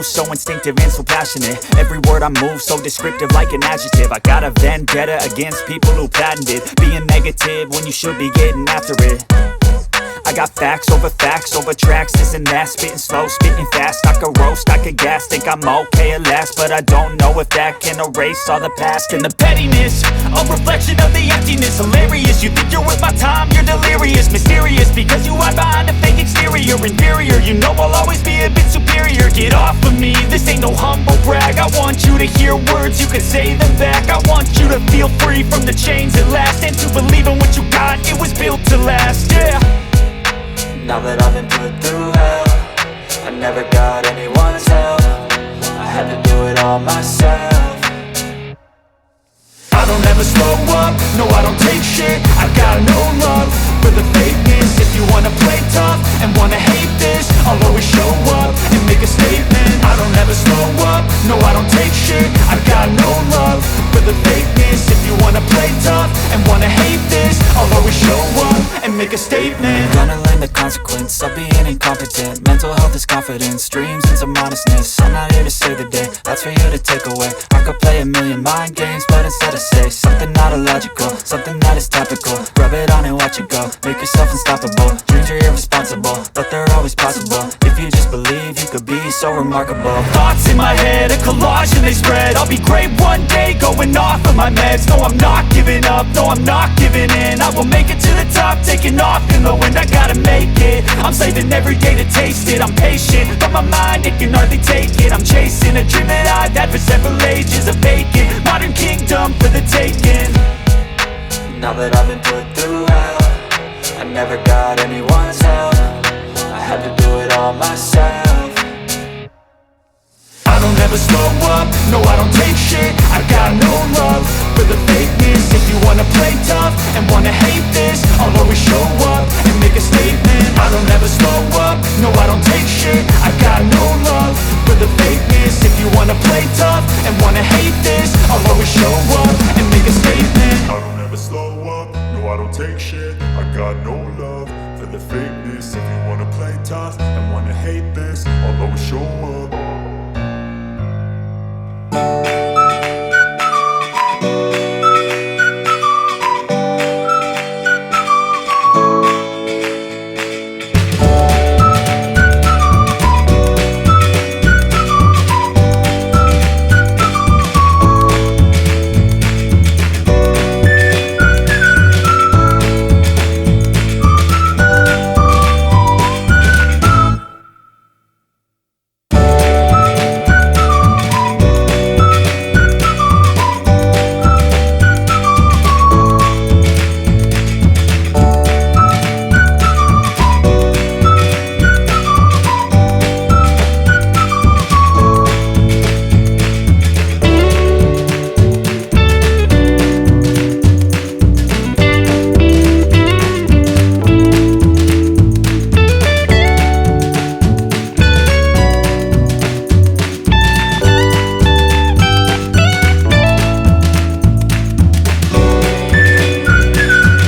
So instinctive and so passionate. Every word I move so descriptive like an adjective. I got a vendetta against people who patented being negative when you should be getting after it. I got facts over tracks, this and that. Spitting slow, spitting fast. I could roast, I could gas. Think I'm okay at last, but I don't know if that can erase all the past. And the pettiness, a reflection of the emptiness. Hilarious, you think you're worth my time, you're delirious. Mysterious, because you hide behind a fake exterior. Inferior, you know I'll always be a bit superior. Get off of me, this ain't no humble brag. I want you to hear words, you can say them back. I want you to feel free from the chains at last, and to believe in what you got, it was built to last, yeah. Now that I've been put through hell, I never got anyone's help. I had to do it all myself. I don't ever slow up, no I don't take shit. I got no love for the fakeness. If you wanna play tough and wanna hate this, I'll always show up and make a statement. I don't ever slow up, no I don't take shit. I got no love for the fakeness. If you wanna play tough and wanna hate this, I'll always show up and make a statement. Gonna learn the consequence of being incompetent. Mental health is confidence, dreams and some honestness. I'm not here to save the day, that's for you to take away. I could play a million mind games, but instead I say something not illogical, something that is topical. Rub it on and watch it go, make yourself unstoppable. Dreams are irresponsible, but they're always possible. If you just believe, you could be so remarkable. Thoughts in my head, a collage and they spread. I'll be great one day, going off of my meds. No, I'm not giving up, no, I'm not giving in. I will make it to the top, taking off in the wind. I gotta make it, I'm saving every day to taste it. I'm patient, but my mind, it can hardly take it. I'm chasing a dream that I've had for several ages. A vacant, modern kingdom for the taking. Now that I've been put through hell, I never got anyone's help. I had to do it all myself. I don't ever slow up, no I don't take shit. I got no love for the fakeness. If you wanna play tough and wanna hate this, I'll always show up and make a statement. I don't ever slow up, no I don't take shit. I got no love for the fakeness. If you wanna play tough and wanna hate this, I'll always show up and make a statement. I don't ever slow up, no I don't take shit. I got no love for the fakeness. If you wanna play tough and wanna hate this, I'll always show up.